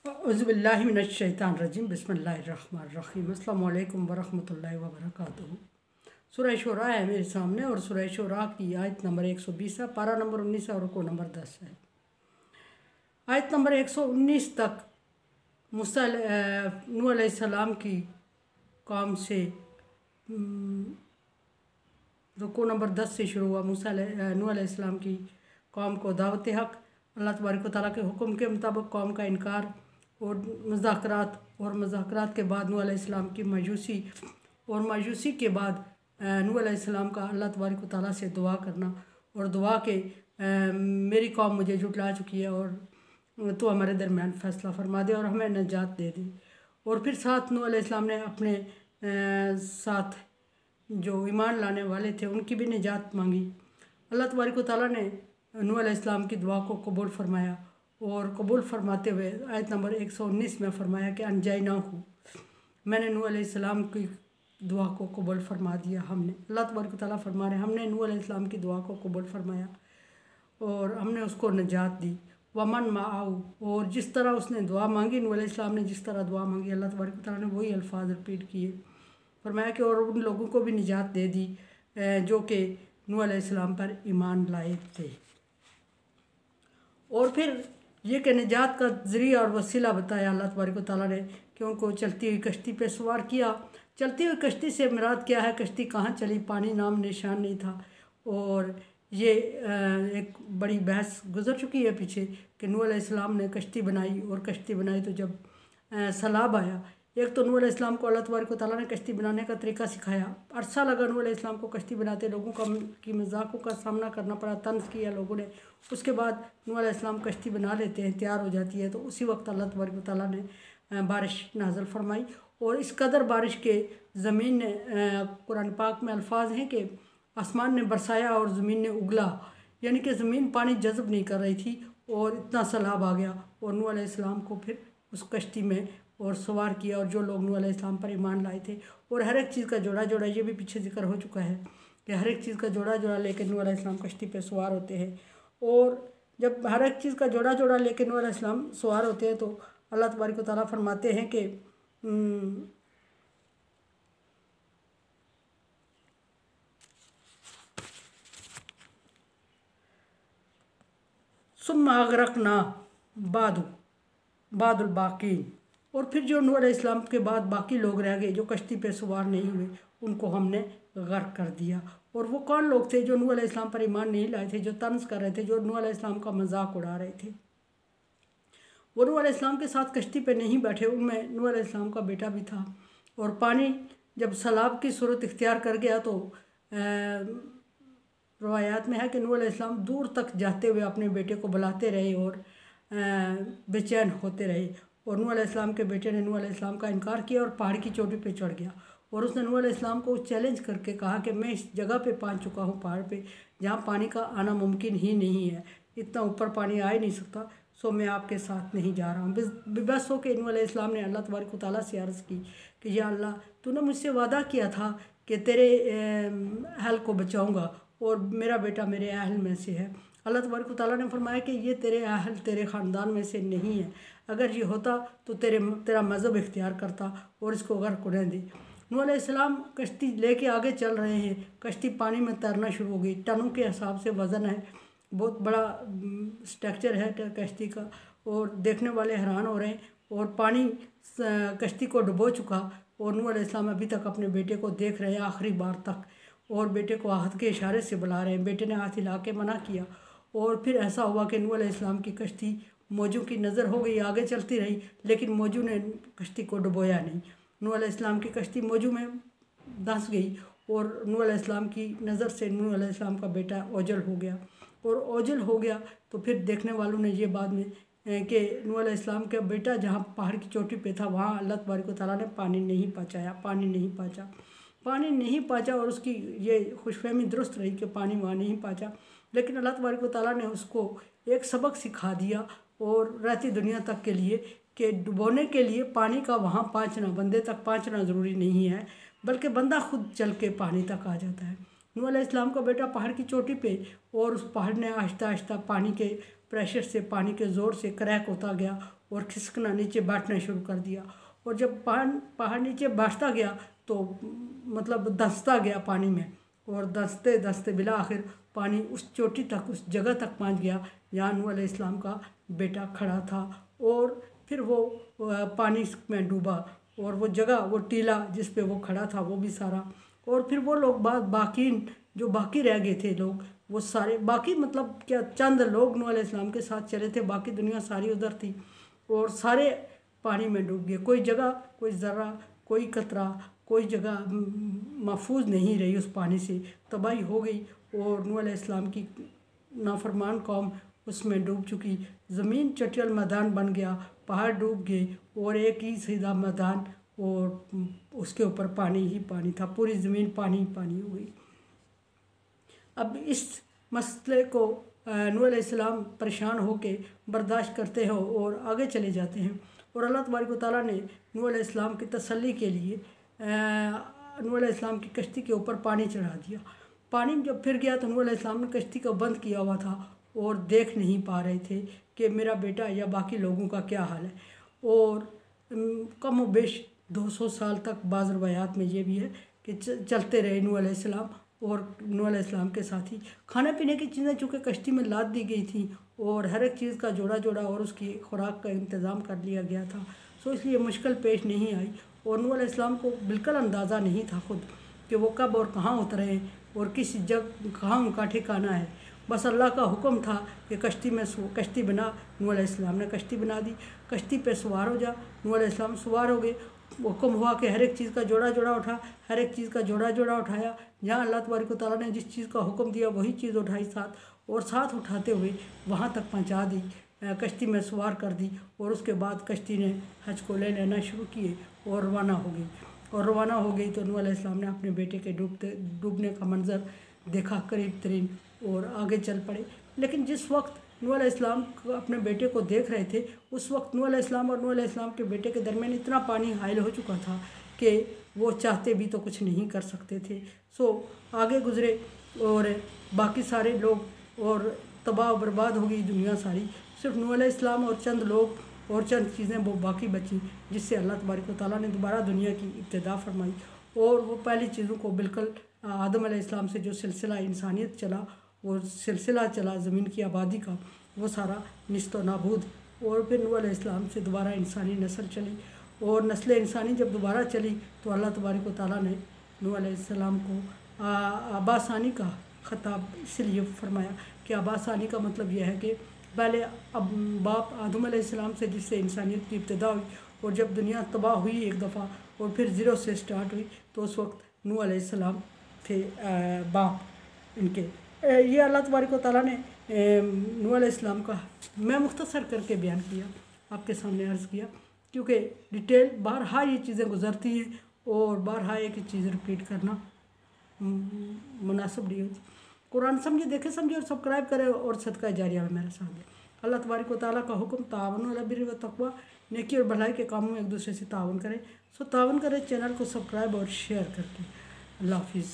औज़ुबिल्लाहिमिनश्शैतानिर्रजीम बिस्मिल्लाहिर्रहमानिर्रहीम अस्सलामु अलैकुम वरहमतुल्लाहि वबरकातुहू। सूरह शुरा है मेरे सामने और सूरह शुरा की आयत नंबर 120 है, पारा नंबर 19 है और रुकू नंबर 10 है। आयत नंबर 119 तक नूह अलैहिस्सलाम की कौम से रुकू नंबर 10 से शुरू हुआ। नूह अलैहिस्सलाम की कौम को दावत हक़, अल्लाह तबारक व तआला के हुक्म के मुताबिक कौम का इनकार और मज़ाकरात के बाद नूह अलैहिस्सलाम की मायूसी और मायूसी के बाद नूह अलैहिस्सलाम का अल्लाह तबारक व तआला से दुआ करना और दुआ के मेरी कौम मुझे झुटला चुकी है और तो हमारे दरमियान फ़ैसला फरमा दे और हमें निजात दे दे। और फिर साथ नूह अलैहिस्सलाम ने अपने साथ जो ईमान लाने वाले थे उनकी भी निजात मांगी। अल्लाह तबारक व तआला ने नूह अलैहिस्सलाम की दुआ को कबूल फरमाया और कबूल फरमाते हुए आयत नंबर 119 में फरमाया कि अनजाइनाहू, मैंने नूह अलैहिस्सलाम की दुआ को कबूल फरमा दिया। हमने अल्लाह तबारक व तआला फरमा रहे हमने नूह अलैहिस्सलाम की दुआ को कबूल फरमाया और हमने उसको निजात दी। वमन माआऊ, और जिस तरह उसने दुआ मांगी, नूह अलैहिस्सलाम ने जिस तरह दुआ मांगी अल्लाह तबारक व तआला ने वही अल्फाज रिपीट किए। फरमाया कि और उन लोगों को भी निजात दे दी जो कि नूह अलैहिस्सलाम पर ईमान लाए थे। और फिर ये कि निजात का ज़रिया और वसीला बताया अल्लाह तबारक व तआला ने कि उनको चलती हुई कश्ती पे सवार किया। चलती हुई कश्ती से मुराद क्या है, कश्ती कहाँ चली, पानी नाम निशान नहीं था। और ये एक बड़ी बहस गुजर चुकी है पीछे कि नूह अलैहिस्सलाम ने कश्ती बनाई और कश्ती बनाई तो जब सैलाब आया, एक तो नूह अलैहिस्सलाम को अल्लाह तबारक व तआला ने कश्ती बनाने का तरीका सिखाया। अरसा लगा नूह अलैहिस्सलाम को कश्ती बनाते, लोगों की मजाकों का सामना करना पड़ा, तंज किया लोगों ने। उसके बाद नूह अलैहिस्सलाम कश्ती बना लेते हैं, तैयार हो जाती है, तो उसी वक्त अल्लाह तबारक व तआला ने बारिश नाज़िल फरमाई। और इस कदर बारिश के ज़मीन ने कुरान पाक में अल्फाज हैं कि आसमान ने बरसाया और ज़मीन ने उगला, यानी कि ज़मीन पानी जज़ब नहीं कर रही थी और इतना सैलाब आ गया और नूह अलैहिस्सलाम को फिर उस कश्ती में और सवार किया। और जो लोग नूह अलैहिस्सलाम पर ईमान लाए थे, और हर एक चीज़ का जोड़ा जोड़ा, ये भी पीछे जिक्र हो चुका है कि हर एक चीज़ का जोड़ा जोड़ा लेकर नूह अलैहिस्सलाम कश्ती पे सवार होते हैं। और जब हर एक चीज़ का जोड़ा जोड़ा लेकर नूह अलैहिस्सलाम सवार होते हैं तो अल्लाह तबारक व तआला फरमाते हैं कि सुम्मा अगरकना बादुल बाकीन, और फिर जो नूह अलैहिस्सलाम के बाद बाकी लोग रह गए जो कश्ती पे सवार नहीं हुए, उनको हमने गर्क कर दिया। और वो कौन लोग थे जो नूह अलैहिस्सलाम पर ईमान नहीं लाए थे, जो तंज कर रहे थे, जो नूह अलैहिस्सलाम का मजाक उड़ा रहे थे। वो नूह अलैहिस्सलाम के साथ कश्ती पे नहीं बैठे, उनमें नूह अलैहिस्सलाम का बेटा भी था। और पानी जब सैलाब की सूरत इख्तियार कर गया तो रवायात में है कि नूह अलैहिस्सलाम दूर तक जाते हुए अपने बेटे को बुलाते रहे और बेचैन होते रहे। और नूह अलैहिस्सलाम के बेटे ने नूह अलैहिस्सलाम का इनकार किया और पहाड़ की चोटी पे चढ़ गया। और उसने नूह अलैहिस्सलाम को चैलेंज करके कहा कि मैं इस जगह पे पहुंच चुका हूँ, पहाड़ पे, जहाँ पानी का आना मुमकिन ही नहीं है, इतना ऊपर पानी आ ही नहीं सकता, सो मैं आपके साथ नहीं जा रहा हूँ। बेबस हो के नूह अलैहिस्सलाम ने अल्लाह तबारक व तआला से अर्ज़ की कि या अल्लाह, तूने मुझसे वादा किया था कि तेरे अहल को बचाऊँगा और मेरा बेटा मेरे अहल में से है। अल्लाह तबारक व तआला ने फरमाया कि ये तेरे अहल, तेरे ख़ानदान में से नहीं है, अगर ये होता तो तेरा मज़हब इख्तियार करता और इसको गर्क होने दे। नूह अलैहिस्सलाम कश्ती लेके आगे चल रहे हैं, कश्ती पानी में तैरना शुरू हो गई। टनों के हिसाब से वज़न है, बहुत बड़ा स्ट्रक्चर है कश्ती का, और देखने वाले हैरान हो रहे हैं। और पानी कश्ती को डुबो चुका और नूह अलैहिस्सलाम अभी तक अपने बेटे को देख रहे हैं आखिरी बार तक, और बेटे को हाथ के इशारे से बुला रहे हैं। बेटे ने हाथ हिला के मना किया और फिर ऐसा हुआ कि नूह अलैहिस्सलाम की कश्ती मौजों की नज़र हो गई, आगे चलती रही, लेकिन मौजू ने कश्ती को डुबोया नहीं। नूह अलैहिस्सलाम की कश्ती मौजू में धंस गई और नूह अलैहिस्सलाम की नज़र से नूह अलैहिस्सलाम का बेटा ओझल हो गया। और ओझल हो गया तो फिर देखने वालों ने ये बाद में कि नूह अलैहिस्सलाम का बेटा जहाँ पहाड़ की चोटी पे था वहाँ अल्लाह तबारक व तआला ने पानी नहीं पहुँचा और उसकी ये खुशफहमी दुरुस्त रही कि पानी वहाँ नहीं पहुँचा। लेकिन अल्लाह तबारक व तआला ने उसको एक सबक सिखा दिया और रहती दुनिया तक के लिए कि डुबोने के लिए पानी का वहाँ पहुँचना, बंदे तक पहुँचना ज़रूरी नहीं है, बल्कि बंदा खुद चल के पानी तक आ जाता है। नूह अलैहिस्सलाम का बेटा पहाड़ की चोटी पे, और उस पहाड़ ने आहिस्ता आहिस्ता पानी के प्रेशर से, पानी के ज़ोर से क्रैक होता गया और खिसकना, नीचे बैठना शुरू कर दिया। और जब पहाड़ नीचे बैठता गया तो मतलब धंसता गया पानी में, और धंसते धंसते बिला आखिर पानी उस चोटी तक, उस जगह तक पहुंच गया जहाँ नूह अलैहिस्सलाम का बेटा खड़ा था। और फिर वो पानी में डूबा, और वो जगह, वो टीला जिस पे वो खड़ा था वो भी सारा, और फिर वो लोग बाकी जो बाकी रह गए थे लोग, वो सारे बाकी मतलब क्या चंद लोग नूह अलैहिस्सलाम के साथ चले थे, बाकी दुनिया सारी उधर थी, और सारे पानी में डूब गए। कोई जगह, कोई ज़र्रा, कोई कतरा, कोई जगह महफूज नहीं रही, उस पानी से तबाही हो गई। और नूह अलैहिस्सलाम की नाफरमान कौम उसमें डूब चुकी। ज़मीन चटियल मैदान बन गया, पहाड़ डूब गए, और एक ही सीधा मैदान, और उसके ऊपर पानी ही पानी था, पूरी ज़मीन पानी ही पानी हो गई। अब इस मसले को नूह अलैहिस्सलाम परेशान होकर बर्दाश्त करते हो और आगे चले जाते हैं। और अल्लाह तबारक व तआला ने नूह अलैहिस्सलाम की तसल्ली के लिए नूह अलैहिस्सलाम की कश्ती के ऊपर पानी चढ़ा दिया। पानी जब फिर गया तो नूह अलैहिस्सलाम ने कश्ती को बंद किया हुआ था और देख नहीं पा रहे थे कि मेरा बेटा या बाकी लोगों का क्या हाल है। और कम व बेश 200 साल तक बाज़ रवायात में ये भी है कि चलते रहे नूह अलैहिस्सलाम और नूह अलैहिस्सलाम के साथी। खाने पीने की चीज़ें चूँकि कश्ती में लाद दी गई थी और हर एक चीज़ का जोड़ा जोड़ा और उसकी खुराक का इंतज़ाम कर लिया गया था, सो इसलिए मुश्किल पेश नहीं आई। और नूह अलैहिस्सलाम को बिल्कुल अंदाज़ा नहीं था खुद कि वो कब और कहाँ उतरे और किस जगह कहाँ उनका ठिकाना है। बस अल्लाह का हुक्म था कि कश्ती बना। नूह अलैहिस्सलाम ने कश्ती बना दी, कश्ती पे सवार हो जा। नूह अलैहिस्सलाम सवार हो गए। हुक्म हुआ कि हर एक चीज़ का जोड़ा जोड़ा उठा, हर एक चीज़ का जोड़ा जोड़ा उठाया। जहाँ अल्लाह तबारक व तआला ने जिस चीज़ का हुक्म दिया वही चीज़ उठाई साथ, और साथ उठाते हुए वहाँ तक पहुँचा दी, कश्ती में सवार कर दी। और उसके बाद कश्ती ने हज को ले लेना शुरू किए और रवाना हो गई। और रवाना हो गई तो नूह अलैहिस्सलाम ने अपने बेटे के डूबने का मंजर देखा करीब तरीन और आगे चल पड़े। लेकिन जिस वक्त नूह अलैहिस्सलाम अपने बेटे को देख रहे थे, उस वक्त नूह अलैहिस्सलाम और नूह अलैहिस्सलाम के बेटे के दरमियान इतना पानी हाइल हो चुका था कि वो चाहते भी तो कुछ नहीं कर सकते थे। सो आगे गुजरे और बाकी सारे लोग, और तबाह बर्बाद हो गई दुनिया सारी। सिर्फ नूह अलैहिस्सलाम और चंद लोग और चंद चीज़ें वो बाकी बची, जिससे अल्लाह तबारक व तआला ने दोबारा दुनिया की इब्तिदा फरमाई। और वो पहली चीज़ों को बिल्कुल आदम अलैहिस्सलाम से जो सिलसिला इंसानियत चला, वो सिलसिला चला ज़मीन की आबादी का, वो सारा निस्त व नाबूद। और फिर नूह अलैहिस्सलाम से दोबारा इंसानी नस्ल चली, और नस्ल इंसानी जब दोबारा चली तो अल्लाह तबारक व तआला ने नूह अलैहिस्सलाम को आबासानी का ख़िताब इसलिए फरमाया कि आबासानी का मतलब यह है कि पहले अब बाप आदम अलैहिस्सलाम से जिससे इंसानियत की इब्तिदा हुई, और जब दुनिया तबाह हुई एक दफ़ा और फिर ज़ीरो से स्टार्ट हुई, तो उस वक्त नूह अलैहिस्सलाम थे बाप इनके। ये अल्लाह तबारक व तआला ने नूह अलैहिस्सलाम का मैं मुख्तसर करके बयान किया, आपके सामने अर्ज़ किया, क्योंकि डिटेल बारहा ये चीज़ें गुजरती हैं और बारहा एक ही चीज़ रिपीट करना मुनासिब नहीं होती। कुरान समझे, देखे समझे और सब्सक्राइब करें और सदका जारिया में मेरे साथ दें। अल्लाह तबारक व तआला का हुक्म ताअवनु अलल बिर्रि व तक़वा, नेकी और भलाई के कामों में एक दूसरे से तावन करें। सो तावन करें चैनल को सब्सक्राइब और शेयर करके। अल्लाह हाफिज़।